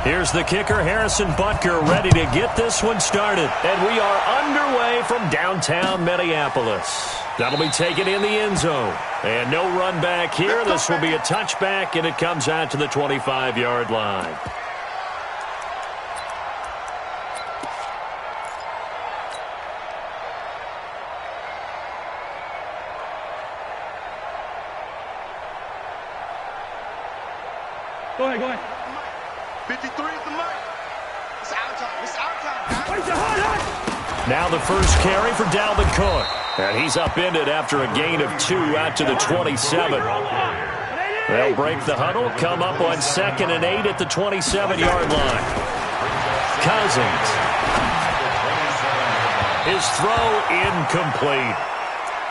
Here's the kicker, Harrison Butker, ready to get this one started. And we are underway from downtown Minneapolis. That'll be taken in the end zone. And no run back here. This will be a touchback, and it comes out to the 25-yard line. Go ahead. 53 is the mark. It's our time. Now the first carry for Dalvin Cook. And he's upended after a gain of 2 out to the 27. They'll break the huddle, come up on 2nd and 8 at the 27-yard line. Cousins. His throw incomplete.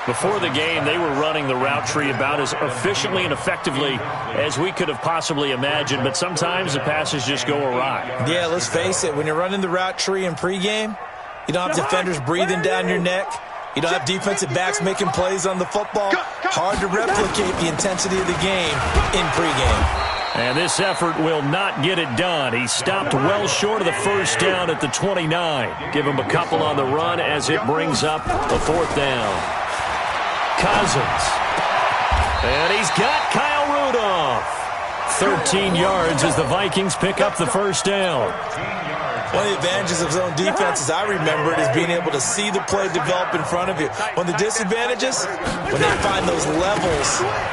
Before the game, they were running the route tree about as efficiently and effectively as we could have possibly imagined, but sometimes the passes just go awry. Yeah, let's face it. When you're running the route tree in pregame, you don't have defenders breathing down your neck. You don't have defensive backs making plays on the football. Hard to replicate the intensity of the game in pregame. And this effort will not get it done. He stopped well short of the first down at the 29. Give him a couple on the run as it brings up the 4th down. Cousins. And he's got Kyle Rudolph. 13 yards as the Vikings pick up the first down. One of the advantages of zone defense, as I remember it, is being able to see the play develop in front of you. One of the disadvantages, when they find those levels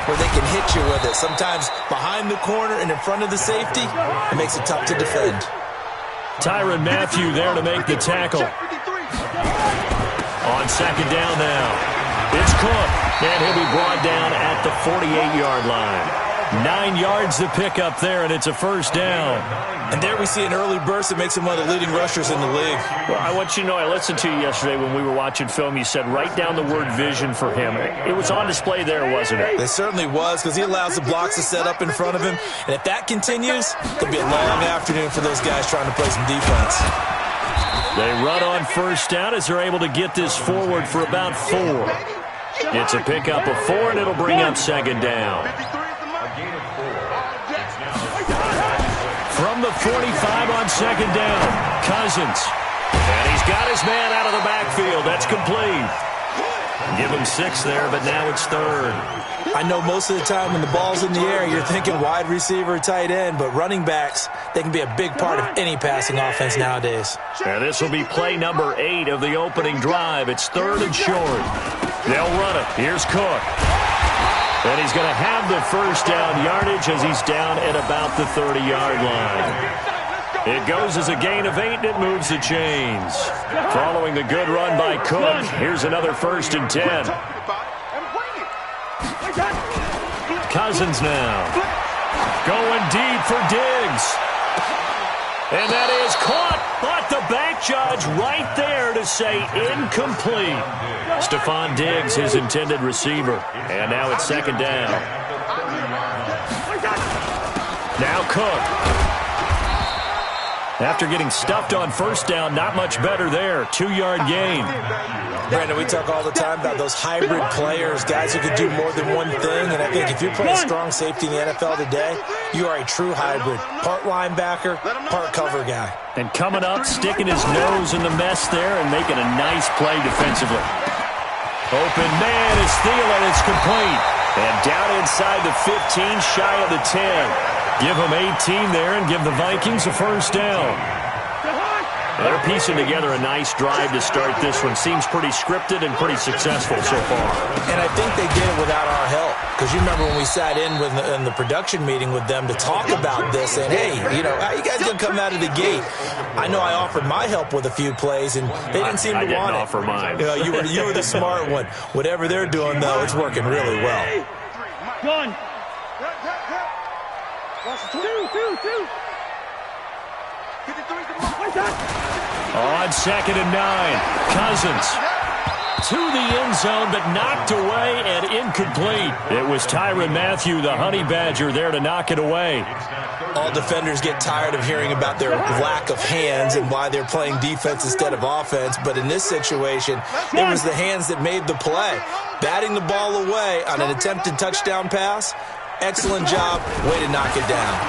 where they can hit you with it, sometimes behind the corner and in front of the safety, it makes it tough to defend. Tyrann Mathieu there to make the tackle. On 2nd down now. It's Cook, and he'll be brought down at the 48-yard line. 9 yards to pick up there, and it's a first down. And there we see an early burst that makes him one of the leading rushers in the league. Well, I want you to know, I listened to you yesterday when we were watching film. You said write down the word vision for him. It was on display there, wasn't it? It certainly was, because he allows the blocks to set up in front of him. And if that continues, it'll be a long afternoon for those guys trying to play some defense. They run on first down as they're able to get this forward for about 4. It's a pickup of 4, and it'll bring up 2nd down. From the 45 on 2nd down, Cousins. And he's got his man out of the backfield. That's complete. Give him 6 there, but now it's 3rd. I know most of the time when the ball's in the air, you're thinking wide receiver, tight end, but running backs, they can be a big part of any passing offense nowadays. And this will be play number 8 of the opening drive. It's 3rd and short. They'll run it. Here's Cook. And he's going to have the first down yardage as he's down at about the 30-yard line. It goes as a gain of 8, and it moves the chains. Following the good run by Cook, here's another 1st and 10. Cousins now. Going deep for Diggs. And that is caught, but the back judge right there to say incomplete. Stephon Diggs, his intended receiver. And now it's 2nd down. Now Cook. After getting stuffed on first down, not much better there. 2-yard gain. Brandon, we talk all the time about those hybrid players, guys who can do more than one thing. And I think if you're playing strong safety in the NFL today, you are a true hybrid. Part linebacker, part cover guy. And coming up, sticking his nose in the mess there and making a nice play defensively. Open man is Thielen. It's complete. And down inside the 15, shy of the 10. Give them 18 there and give the Vikings a first down. They're piecing together a nice drive to start this one. Seems pretty scripted and pretty successful so far. And I think they did it without our help. Because you remember when we sat in the production meeting with them to talk about this, and hey, how you guys going to come out of the gate? I know I offered my help with a few plays, and they didn't seem to want it. I didn't offer mine. You were the smart one. Whatever they're doing, though, it's working really well. Gun. Two. On 2nd and 9, Cousins to the end zone, but knocked away and incomplete. It was Tyrann Mathieu, the Honey Badger, there to knock it away. All defenders get tired of hearing about their lack of hands and why they're playing defense instead of offense. But in this situation, it was the hands that made the play. Batting the ball away on an attempted touchdown pass, excellent job, way to knock it down.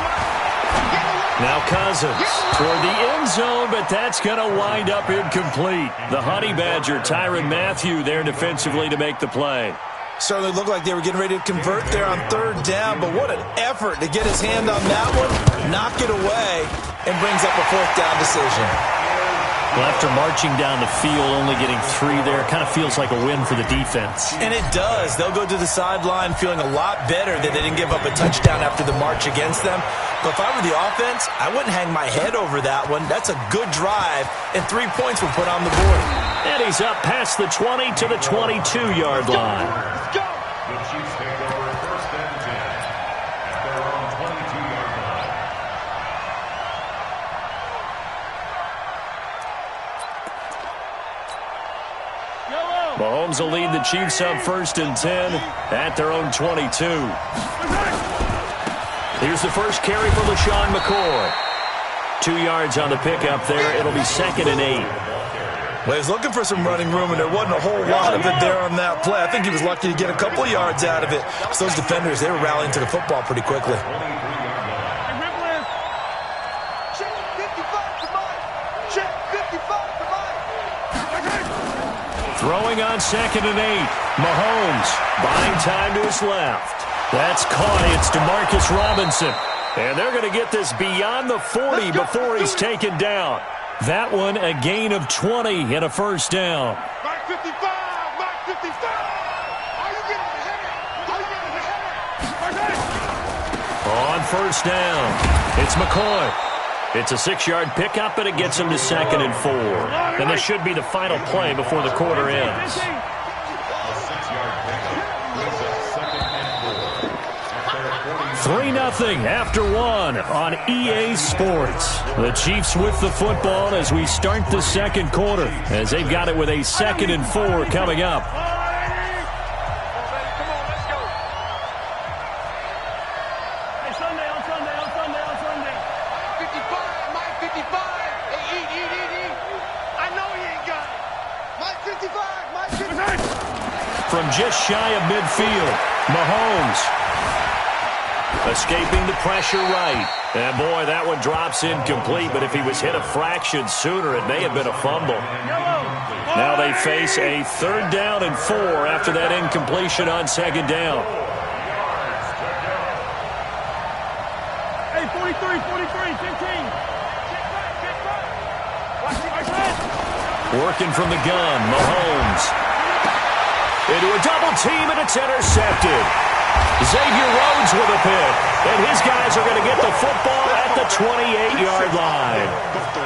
Now Cousins toward the end zone, but that's going to wind up incomplete. The Honey Badger, Tyrann Mathieu, there defensively to make the play. Certainly looked like they were getting ready to convert there on third down, but what an effort to get his hand on that one, knock it away, and brings up a fourth down decision. Well, after marching down the field, only getting 3 there, kind of feels like a win for the defense. And it does. They'll go to the sideline feeling a lot better that they didn't give up a touchdown after the march against them. But if I were the offense, I wouldn't hang my head over that one. That's a good drive, and 3 points were put on the board. And he's up past the 20 to the 22-yard line. Let's go. The Chiefs take over first and 10 at their own 22-yard line. Mahomes will lead the Chiefs up first and 10 at their own 22. Here's the first carry for LaShawn McCoy. 2 yards on the pickup there. It'll be 2nd and 8. Well, he was looking for some running room, and there wasn't a whole lot of it there on that play. I think he was lucky to get a couple of yards out of it. So those defenders, they were rallying to the football pretty quickly. Check 55 to Mike. Check 55 to Mike. Throwing on 2nd and 8. Mahomes buying time to his left. That's caught. It's DeMarcus Robinson. And they're going to get this beyond the 40 before he's taken down. That one a gain of 20 and a first down. Mike 55. Mike 55. Are you getting ahead? Are you getting ahead? On first down, it's McCoy. It's a 6-yard pickup, but it gets him to 2nd and 4. And this should be the final play before the quarter ends. 3-0 after 1 on EA Sports. The Chiefs with the football as we start the second quarter, as they've got it with a 2nd and 4 coming up. Come on, let's go. Hey, Sunday, on Sunday, on Sunday, on Sunday. 55, Mike 55. Hey, eat. I know he ain't got it. Mike 55, Mike 55. From just shy of midfield, Mahomes escaping the pressure right. And boy, that one drops incomplete, but if he was hit a fraction sooner, it may have been a fumble. Now they face a 3rd down and 4 after that incompletion on 2nd down. Hey, 43, 15. Working from the gun, Mahomes. Into a double team, and it's intercepted. Xavier Rhodes with a pick, and his guys are going to get the football at the 28-yard line.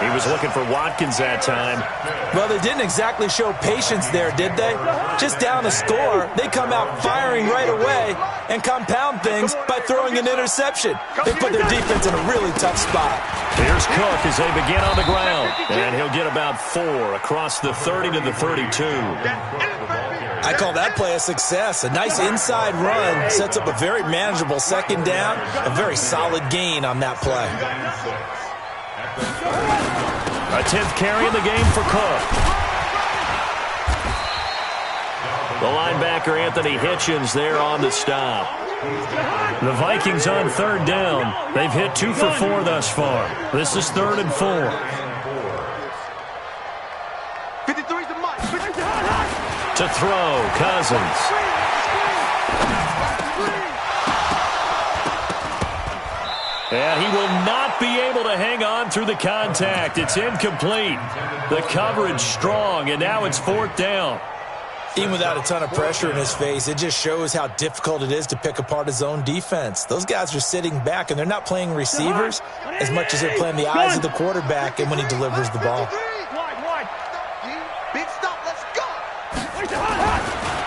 He was looking for Watkins that time. Well, they didn't exactly show patience there, did they? Just down a score, they come out firing right away and compound things by throwing an interception. They put their defense in a really tough spot. Here's Cook as they begin on the ground, and he'll get about 4 across the 30 to the 32. I call that play a success. A nice inside run sets up a very manageable 2nd down, a very solid gain on that play. A 10th carry in the game for Cook. The linebacker, Anthony Hitchens, there on the stop. The Vikings on 3rd down. They've hit 2 for 4 thus far. This is 3rd and 4. 53's the Mike. To throw, Cousins. And he will not be able to hang on through the contact. It's incomplete. The coverage strong, and now it's 4th down. Even without a ton of pressure in his face, it just shows how difficult it is to pick apart his own defense. Those guys are sitting back, and they're not playing receivers as much as they're playing the eyes of the quarterback and when he delivers the ball. Big stop, let's go.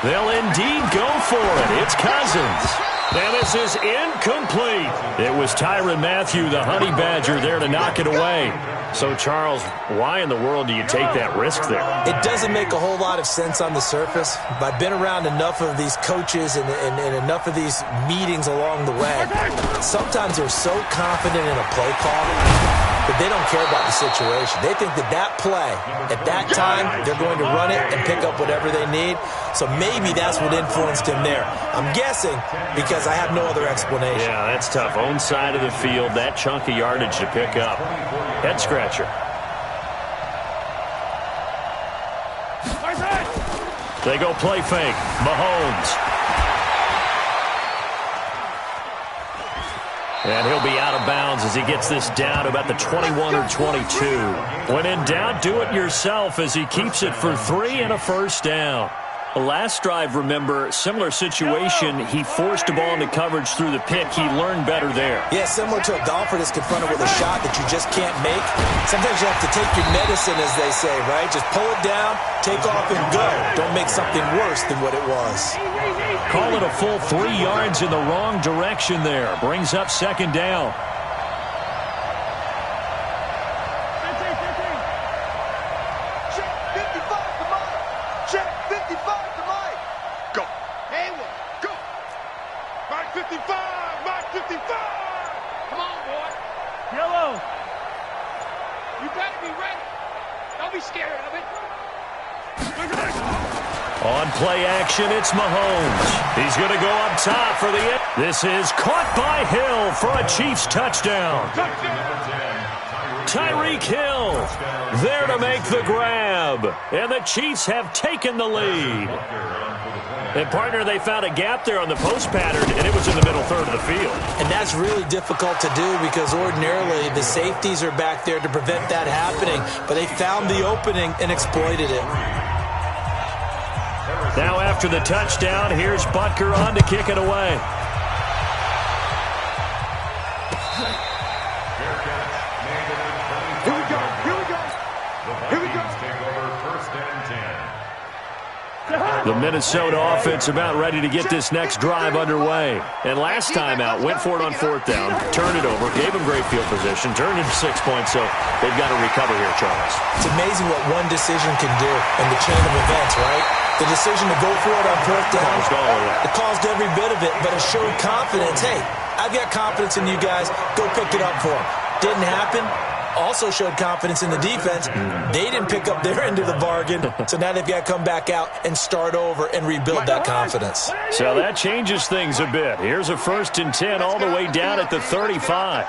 They'll indeed go for it. It's Cousins. And this is incomplete. It was Tyrann Mathieu, the Honey Badger, there to knock it away. So, Charles, why in the world do you take that risk there? It doesn't make a whole lot of sense on the surface, but I've been around enough of these coaches and enough of these meetings along the way. Sometimes they're so confident in a play call but they don't care about the situation. They think that that play, at that time, they're going to run it and pick up whatever they need. So maybe that's what influenced him there. I'm guessing because I have no other explanation. Yeah, that's tough. Own side of the field, that chunk of yardage to pick up. Head scratcher. They go play fake. Mahomes. And he'll be out of bounds as he gets this down to about the 21 or 22. When in doubt, do it yourself as he keeps it for 3 and a first down. The last drive, remember, similar situation. He forced a ball into coverage through the pick. He learned better there. Yeah, similar to a golfer that's confronted with a shot that you just can't make. Sometimes you have to take your medicine, as they say, right? Just pull it down, take off, and go. Don't make something worse than what it was. Call it a full 3 yards in the wrong direction there. Brings up second down. On play action, it's Mahomes. He's going to go up top for the end. This is caught by Hill for a Chiefs touchdown. Tyreek Hill there to make the grab. And the Chiefs have taken the lead. And, partner, they found a gap there on the post pattern, and it was in the middle third of the field. And that's really difficult to do because ordinarily the safeties are back there to prevent that happening. But they found the opening and exploited it. Now after the touchdown, here's Butker on to kick it away. Here we go. The Minnesota offense about ready to get this next drive underway. And last time out, went for it on 4th down, turned it over, gave them great field position, turned into 6 points, so they've got to recover here, Charles. It's amazing what one decision can do in the chain of events, right? The decision to go for it on 4th down, it caused every bit of it, but it showed confidence. Hey, I've got confidence in you guys. Go pick it up for them. Didn't happen. Also showed confidence in the defense. They didn't pick up their end of the bargain, so now they've got to come back out and start over and rebuild that confidence. So that changes things a bit. Here's a 1st and 10 all the way down at the 35.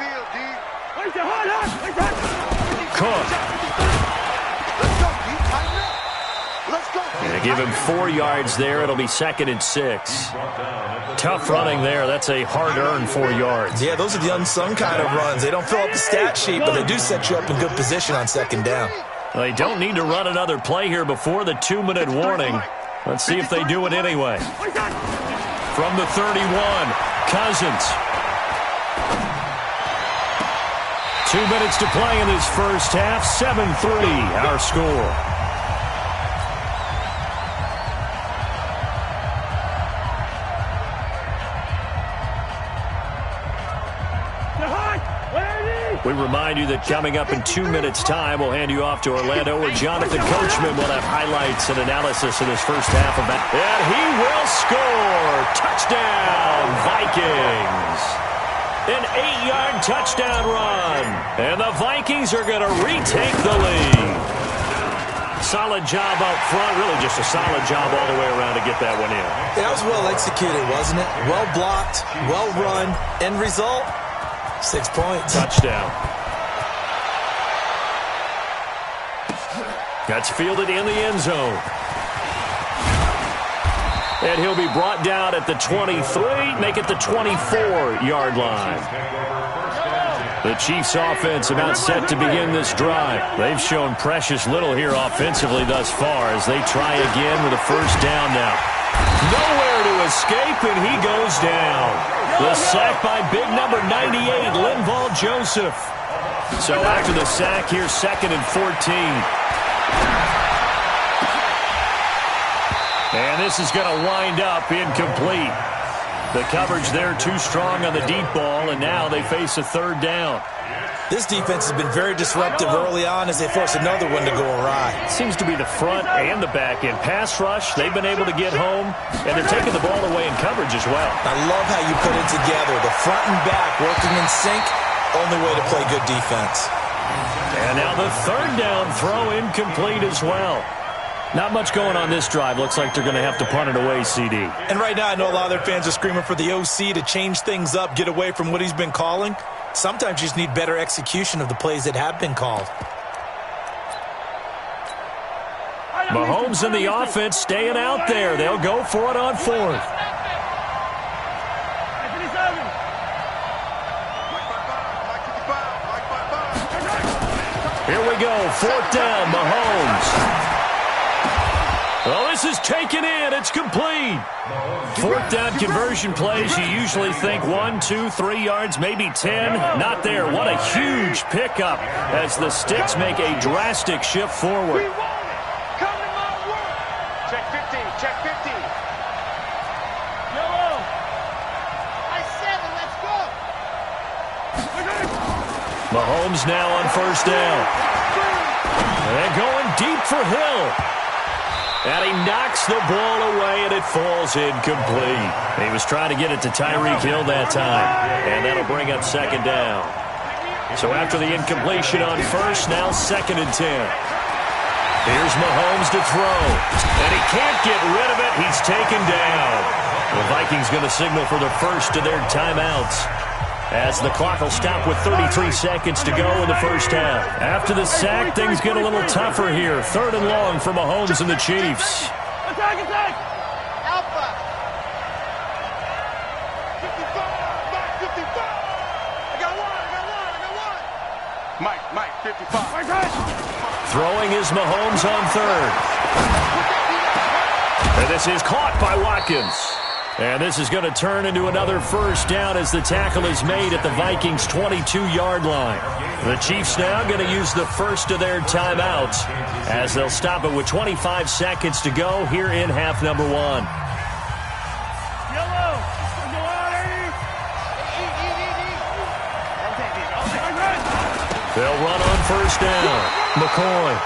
Cook. They give him 4 yards there. It'll be 2nd and 6. Tough running there. That's a hard-earned 4 yards. Yeah, those are the unsung kind of runs. They don't fill up the stat sheet, but they do set you up in good position on 2nd down. Well, they don't need to run another play here before the 2-minute warning. Let's see if they do it anyway. From the 31, Cousins. 2 minutes to play in this first half. 7-3, our score. We remind you that coming up in 2 minutes' time, we'll hand you off to Orlando, where Jonathan Coachman will have highlights and analysis in his first half of that. And he will score! Touchdown, Vikings! An 8-yard touchdown run. And the Vikings are going to retake the lead. Solid job up front. Really just a solid job all the way around to get that one in. That was well executed, wasn't it? Well blocked, well run. End result? 6 points. Touchdown. That's fielded in the end zone. And he'll be brought down at the 23, make it the 24-yard line. The Chiefs offense about set to begin this drive. They've shown precious little here offensively thus far as they try again with a first down now. Nowhere to escape, and he goes down. The sack by big number 98, Linval Joseph. So after the sack, here's 2nd and 14. And this is going to wind up incomplete. The coverage there too strong on the deep ball, and now they face a 3rd down. This defense has been very disruptive early on as they force another one to go awry. Seems to be the front and the back end. Pass rush, they've been able to get home, and they're taking the ball away in coverage as well. I love how you put it together. The front and back working in sync, only way to play good defense. And now the third down throw incomplete as well. Not much going on this drive. Looks like they're going to have to punt it away, CD. And right now I know a lot of their fans are screaming for the OC to change things up, get away from what he's been calling. Sometimes you just need better execution of the plays that have been called. Mahomes and the offense staying out there. They'll go for it on fourth. Here we go. Fourth down, Mahomes. Oh, this is taken in. It's complete. Fourth down conversion plays, you usually think 1, 2, 3 yards, maybe 10. Not there. What a huge pickup as the Sticks make a drastic shift forward. Check 50, check 50. Yellow. I 7, let's go. Mahomes now on first down. And going deep for Hill. And he knocks the ball away, and it falls incomplete. He was trying to get it to Tyreek Hill that time, and that'll bring up second down. So after the incompletion on first, now 2nd and 10. Here's Mahomes to throw, and he can't get rid of it. He's taken down. The Vikings going to signal for the first of their timeouts, as the clock will stop with 33 seconds to go in the first half. After the sack, things get a little tougher here. 3rd and long for Mahomes and the Chiefs. Attack, attack! Alpha. 55, Mike, 55. I got one. Mike, 55. Throwing is Mahomes on 3rd. And this is caught by Watkins. And this is going to turn into another first down as the tackle is made at the Vikings' 22-yard line. The Chiefs now going to use the first of their timeouts as they'll stop it with 25 seconds to go here in half number 1. Yellow! Go out, Eddie! They'll run on first down. McCoy.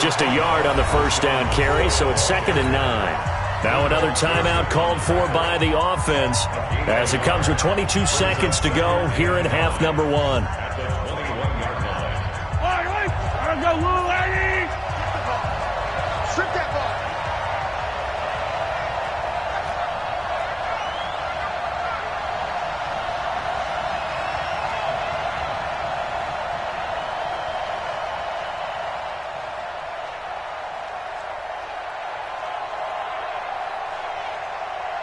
Just a yard on the first down carry, so it's 2nd and 9. Now another timeout called for by the offense as it comes with 22 seconds to go here in half number 1. Go, Lou, Eddie! Strip that ball.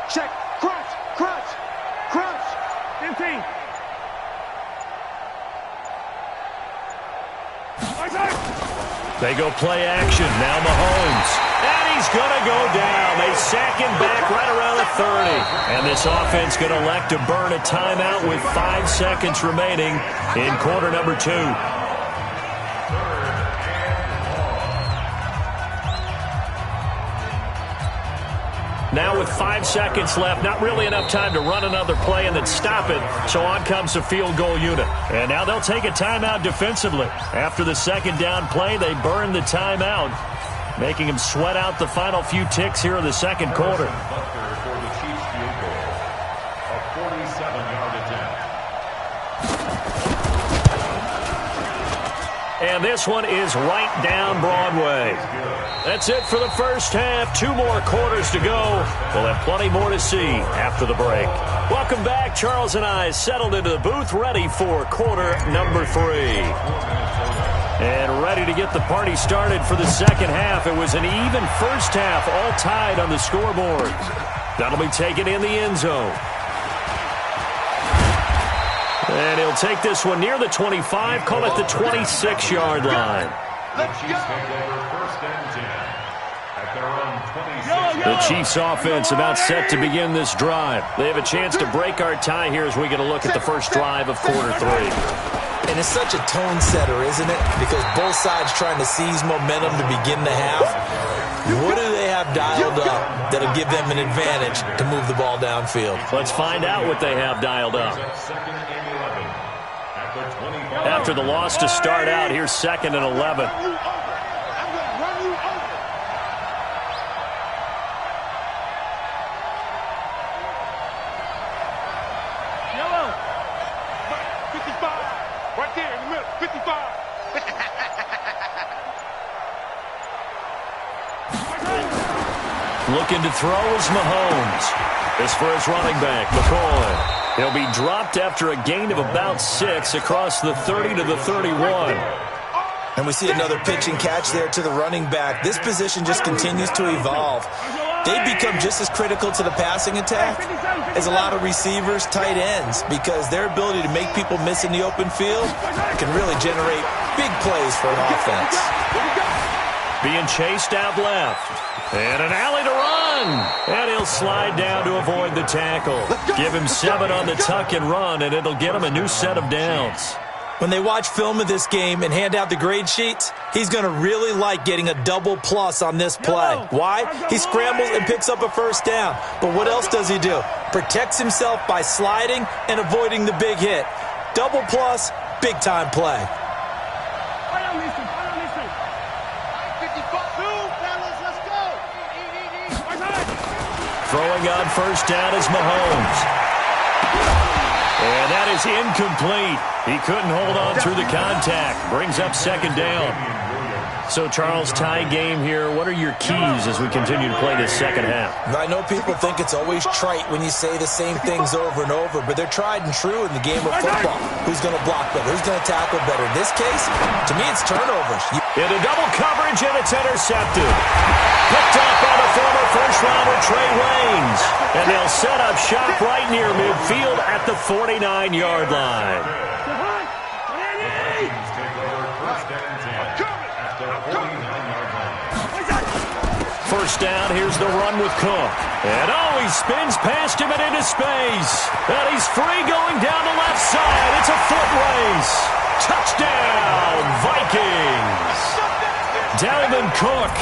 Check. Crunch. 15. They go play action. Now Mahomes. And he's going to go down. They sack him back right around the 30. And this offense going to elect to burn a timeout with 5 seconds remaining in quarter number 2. Now with 5 seconds left, not really enough time to run another play and then stop it. So on comes the field goal unit. And now they'll take a timeout defensively. After the second down play, they burn the timeout, making them sweat out the final few ticks here in the second quarter. Bucker for the Chiefs field goal. A 47-yard attempt. And this one is right down Broadway. That's it for the first half. 2 more quarters to go. We'll have plenty more to see after the break. Welcome back. Charles and I settled into the booth, ready for quarter number 3. And ready to get the party started for the second half. It was an even first half, all tied on the scoreboard. That'll be taken in the end zone. And he'll take this one near the 25, call it the 26-yard line. Let's Chiefs go. take over 1st and 10 at their own 26. The Chiefs offense about set to begin this drive. They have a chance to break our tie here as we get a look at the first drive of quarter 3. And it's such a tone setter, isn't it? Because both sides trying to seize momentum to begin the half. What do they have dialed up that'll give them an advantage to move the ball downfield? Let's find out what they have dialed up. 2nd and 11 at the 25. After the loss to start out, here's 2nd and 11. I'm going to run you over. Yellow! 55. Right there in the middle. 55. Looking to throw is Mahomes. This for his running back, McCoy. He'll be dropped after a gain of about 6 across the 30 to the 31. And we see another pitch and catch there to the running back. This position just continues to evolve. They become just as critical to the passing attack as a lot of receivers, tight ends, because their ability to make people miss in the open field can really generate big plays for an offense. Being chased out left. And an alley to run. And he'll slide down to avoid the tackle. Give him 7 on the tuck and run, and it'll get him a new set of downs. When they watch film of this game and hand out the grade sheets, he's going to really like getting a double plus on this play. Why? He scrambles and picks up a first down. But what else does he do? Protects himself by sliding and avoiding the big hit. Double plus, big-time play. Throwing on first down is Mahomes. And that is incomplete. He couldn't hold on through the contact. Brings up second down. So, Charles, tie game here. What are your keys as we continue to play this second half? I know people think it's always trite when you say the same things over and over, but they're tried and true in the game of football. Who's going to block better? Who's going to tackle better? In this case, to me, it's turnovers. Into double coverage, and it's intercepted. Picked up by the former first-rounder Trey Waynes. And they'll set up shop right near midfield at the 49-yard line. First down, here's the run with Cook. And he spins past him and into space. And he's free going down the left side. It's a foot race. Touchdown, Vikings. Dalvin Cook,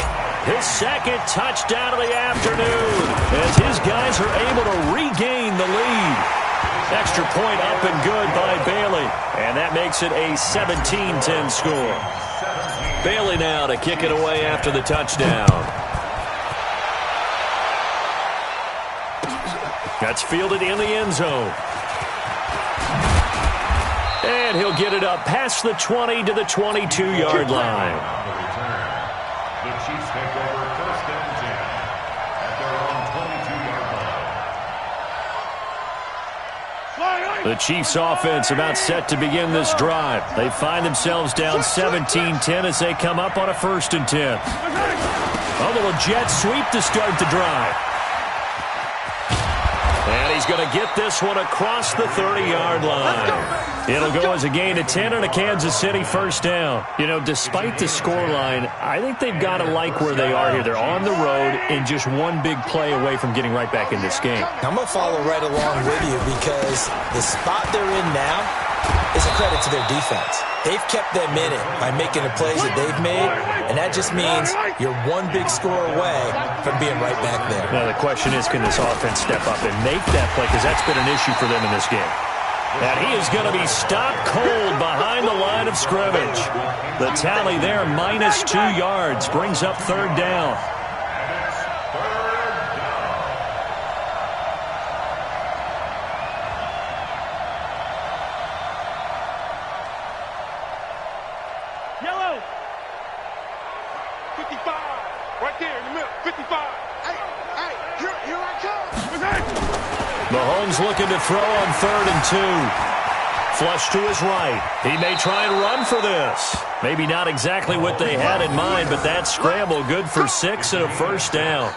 his second touchdown of the afternoon, as his guys are able to regain the lead. Extra point up and good by Bailey. And that makes it a 17-10 score. Bailey now to kick it away after the touchdown. That's fielded in the end zone. And he'll get it up past the 20 to the 22-yard line. The Chiefs take over first and 10 at their own 22-yard line. The Chiefs offense about set to begin this drive. They find themselves down 17-10 as they come up on a 1st and 10. A little jet sweep to start the drive. And he's going to get this one across the 30-yard line. It'll go as a gain of 10 and a Kansas City first down. You know, despite the scoreline, I think they've got to like where they are here. They're on the road and just one big play away from getting right back in this game. I'm going to follow right along with you because the spot they're in now is a credit to their defense. They've kept them in it by making the plays that they've made, and that just means you're one big score away from being right back there. Now, the question is, can this offense step up and make that play? Because that's been an issue for them in this game. And he is going to be stopped cold behind the line of scrimmage. The tally there, -2 yards, brings up 3rd down. Yellow. 55. Right there in the middle. 55. Hey, here I come. Mahomes looking to throw on 3rd and 2. Flush to his right. He may try and run for this. Maybe not exactly what they had in mind, but that scramble good for 6 and a first down.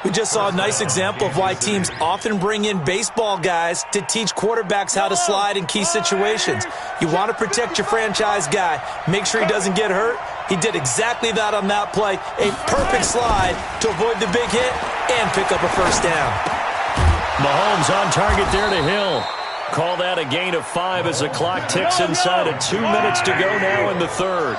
We just saw a nice example of why teams often bring in baseball guys to teach quarterbacks how to slide in key situations. You want to protect your franchise guy. Make sure he doesn't get hurt. He did exactly that on that play. A perfect slide to avoid the big hit and pick up a first down. Mahomes on target there to Hill. Call that a gain of 5 as the clock ticks inside of 2 minutes to go now in the 3rd.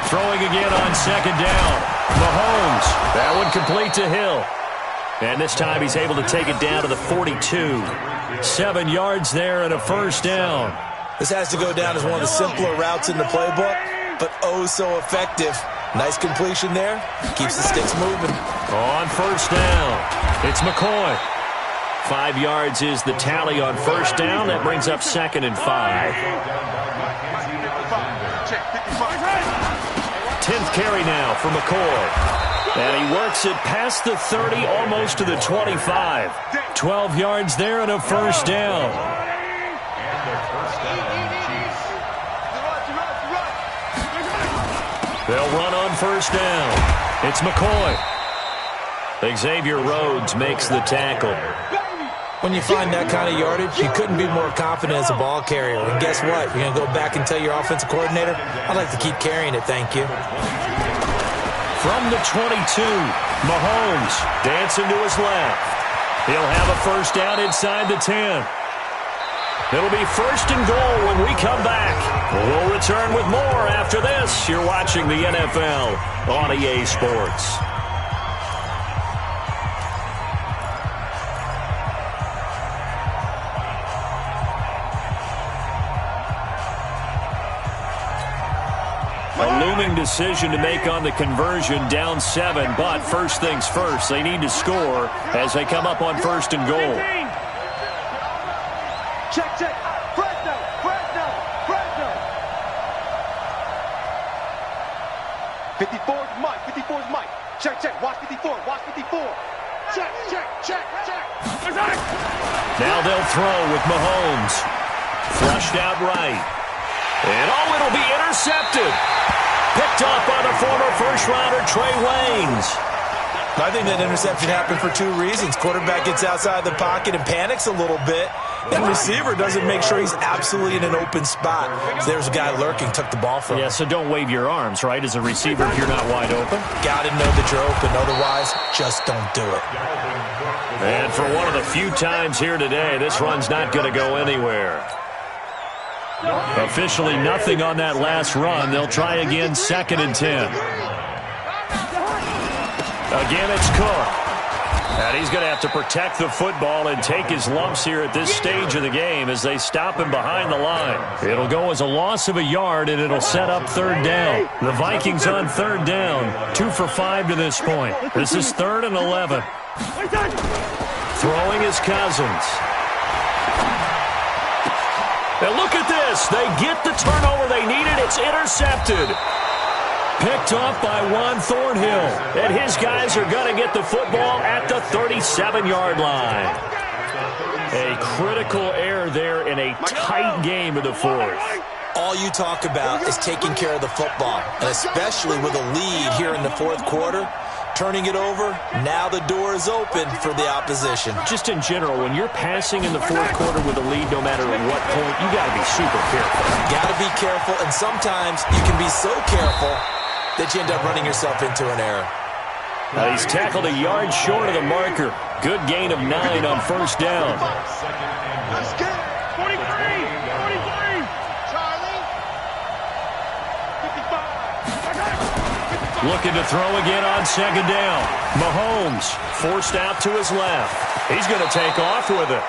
Throwing again on 2nd down. Mahomes. That one complete to Hill. And this time he's able to take it down to the 42. 7 yards there and a first down. This has to go down as one of the simpler routes in the playbook, but oh so effective. Nice completion there. Keeps the sticks moving. On first down, it's McCoy. 5 yards is the tally on first down. That brings up 2nd and 5. Check 55. 10th carry now for McCoy. And he works it past the 30, almost to the 25. 12 yards there and a first down. They'll run on first down. It's McCoy. Xavier Rhodes makes the tackle. When you find that kind of yardage, you couldn't be more confident as a ball carrier. And guess what? You're going to go back and tell your offensive coordinator, I'd like to keep carrying it, thank you. From the 22, Mahomes dancing to his left. He'll have a first down inside the 10. It'll be first and goal when we come back. We'll return with more after this. You're watching the NFL on EA Sports. A looming decision to make on the conversion, down 7, but first things first, they need to score as they come up on first and goal. Check, check. Fresno, Fresno, Fresno. 54's Mike, 54's Mike. Check, check. Watch 54, watch 54. Check, check, check, check. Now they'll throw with Mahomes. Flushed out right. And it'll be intercepted. Picked up by the former first-rounder Trey Waynes. I think that interception happened for 2 reasons. Quarterback gets outside the pocket and panics a little bit. And receiver doesn't make sure he's absolutely in an open spot. So there's a guy lurking, took the ball from him. Yeah, so don't wave your arms, right, as a receiver if you're not wide open. Got to know that you're open. Otherwise, just don't do it. And for one of the few times here today, this run's not going to go anywhere. Officially nothing on that last run. They'll try again, 2nd and 10. Again, it's Cook. And he's going to have to protect the football and take his lumps here at this stage of the game as they stop him behind the line. It'll go as a loss of a yard, and it'll set up 3rd down. The Vikings on 3rd down, 2 for 5 to this point. This is 3rd and 11. Throwing is Cousins. Now look at this. They get the turnover they needed. It's intercepted. Picked off by Juan Thornhill. And his guys are going to get the football at the 37-yard line. A critical error there in a tight game of the 4th. All you talk about is taking care of the football, and especially with a lead here in the 4th quarter. Turning it over, now the door is open for the opposition. Just in general, when you're passing in the 4th quarter with a lead, no matter at what point, you got to be super careful. Got to be careful, and sometimes you can be so careful that you end up running yourself into an error. He's tackled a yard short of the marker. Good gain of 9 on first down. Let's get it. 43, 43. Charlie. 55. Looking to throw again on 2nd down. Mahomes forced out to his left. He's going to take off with it.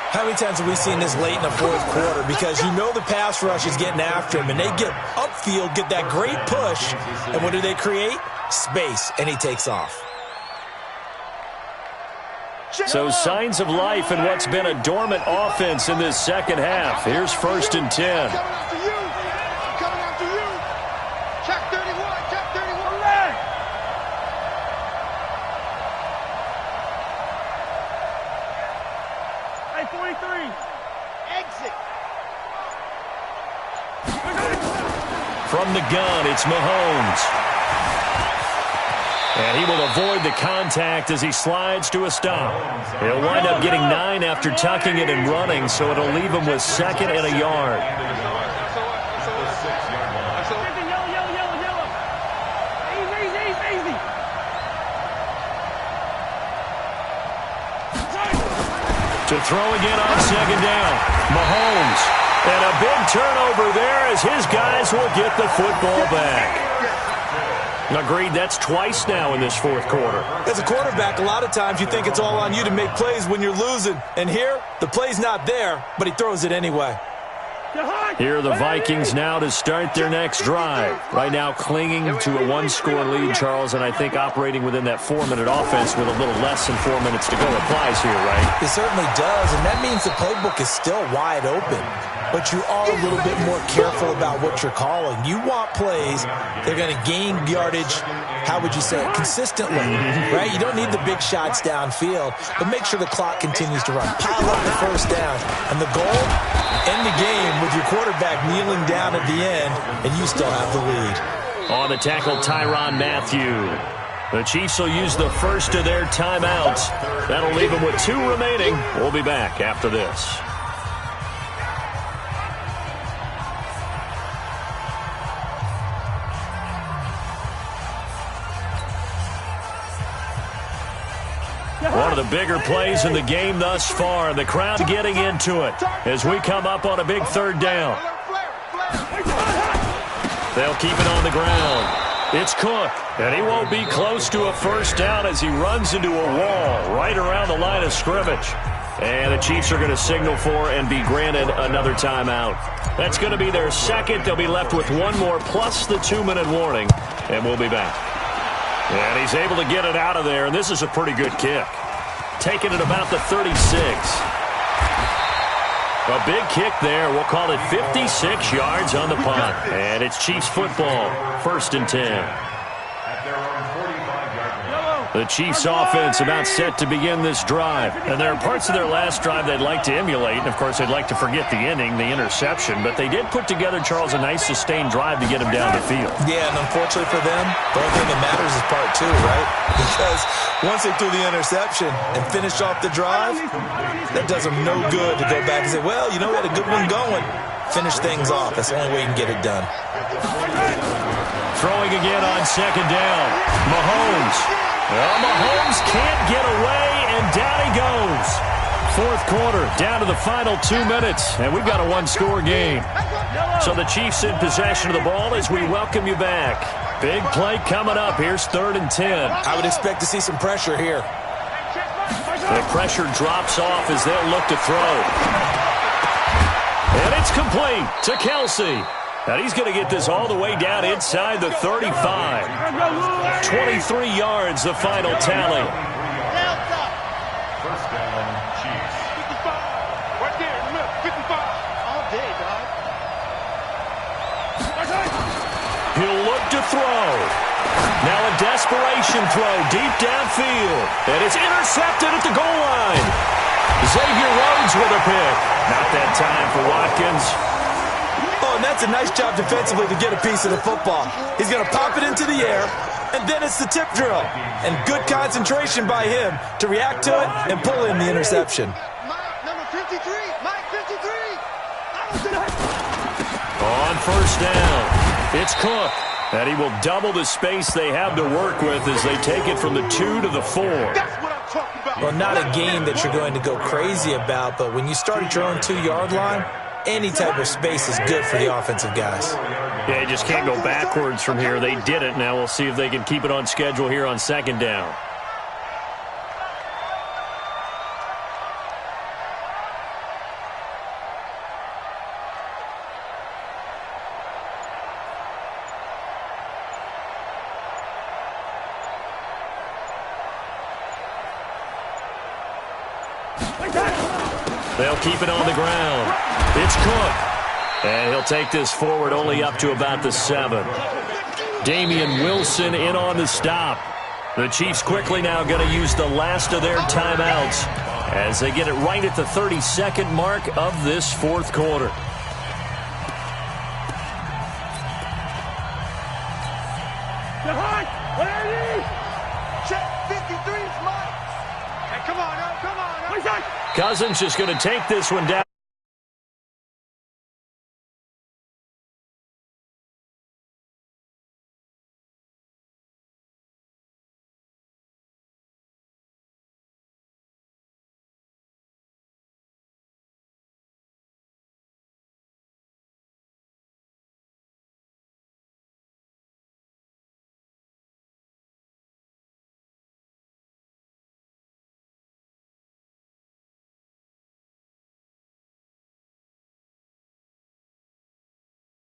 How many times have we seen this late in the 4th quarter? Because you know the pass rush is getting after him, and they get upfield, get that great push, and what do they create? Space, and he takes off. So signs of life in what's been a dormant offense in this 2nd half. Here's 1st and 10. Coming after you. Coming after you. Check 31. Check 31. Hey, 43. Exit. From the gun, it's Mahomes. And he will avoid the contact as he slides to a stop. He'll wind up getting 9 after tucking it and running, so it'll leave him with 2nd and a yard. Yellow. Easy. To throw again on 2nd down. Mahomes. And a big turnover there as his guys will get the football back. Agreed, that's twice now in this 4th quarter. As a quarterback, a lot of times you think it's all on you to make plays when you're losing. And here, the play's not there, but he throws it anyway. Here are the Vikings now to start their next drive. Right now clinging to a one-score lead, Charles, and I think operating within that 4-minute offense with a little less than 4 minutes to go applies here, right? It certainly does, and that means the playbook is still wide open. But you are a little bit more careful about what you're calling. You want plays they're going to gain yardage, how would you say it, consistently, right? You don't need the big shots downfield, but make sure the clock continues to run. Pile up the first down. And the goal, end the game with your quarterback kneeling down at the end, and you still have the lead. On the tackle, Tyrann Mathieu. The Chiefs will use the first of their timeouts. That'll leave them with 2 remaining. We'll be back after this. One of the bigger plays in the game thus far. The crowd getting into it as we come up on a big 3rd down. They'll keep it on the ground. It's Cook, and he won't be close to a first down as he runs into a wall right around the line of scrimmage. And the Chiefs are going to signal for and be granted another timeout. That's going to be their second. They'll be left with 1 more plus the 2-minute warning, and we'll be back. And he's able to get it out of there, and this is a pretty good kick. Taking it about the 36. A big kick there. We'll call it 56 yards on the punt. And it's Chiefs football, 1st and 10. At their own 45-yard line. The Chiefs offense about set to begin this drive. And there are parts of their last drive they'd like to emulate. And, of course, they'd like to forget the ending, the interception. But they did put together, Charles, a nice sustained drive to get him down the field. Yeah, and unfortunately for them, the only thing that matters is part 2, right? Because once they threw the interception and finished off the drive, that does them no good to go back and say, well, you know, we had a good one going. Finish things off. That's the only way you can get it done. Throwing again on 2nd down. Mahomes. Well, Mahomes can't get away, and down he goes. 4th quarter, down to the final 2 minutes, and we've got a 1-score game. So the Chiefs in possession of the ball as we welcome you back. Big play coming up. Here's 3rd and 10. I would expect to see some pressure here. The pressure drops off as they'll look to throw. And it's complete to Kelsey. And he's going to get this all the way down inside the 35. 23 yards, the final tally. First down, Chiefs. 55. Right there, look, 55. All day, dog. He'll look to throw. Now a desperation throw deep downfield. And it's intercepted at the goal line. Xavier Rhodes with a pick. Not that time for Watkins. Oh, and that's a nice job defensively to get a piece of the football. He's going to pop it into the air, and then it's the tip drill. And good concentration by him to react to it and pull in the interception. Mike, number 53. Mike, 53. On 1st down, it's Cook. And he will double the space they have to work with as they take it from the 2 to the 4. That's what I'm talking about. Well, not a game that you're going to go crazy about, but when you start at your own 2-yard line, any type of space is good for the offensive guys. Yeah, you just can't go backwards from here. They did it. Now we'll see if they can keep it on schedule here on 2nd down. They'll keep it on the ground. It's Cook. And he'll take this forward only up to about the 7. Damian Wilson in on the stop. The Chiefs quickly now going to use the last of their timeouts as they get it right at the 32nd mark of this 4th quarter. Check 53's Mike. Hey, come on now, come on now. Cousins just going to take this one down.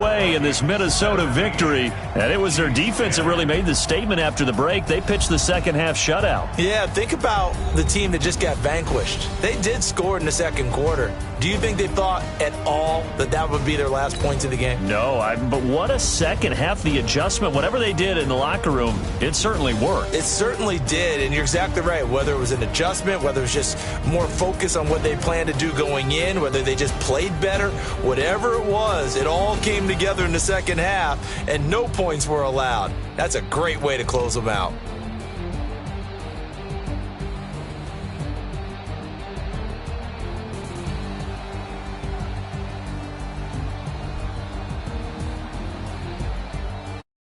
way in this Minnesota victory, and it was their defense that really made the statement after the break. They pitched the second half shutout. Yeah, think about the team that just got vanquished. They did score in the second quarter. Do you think they thought at all that that would be their last points of the game? No, but what a second half. The adjustment, whatever they did in the locker room, it certainly worked. It certainly did, and you're exactly right. Whether it was an adjustment, whether it was just more focus on what they planned to do going in, whether they just played better, whatever it was, it all came together in the second half, and no points were allowed. That's a great way to close them out.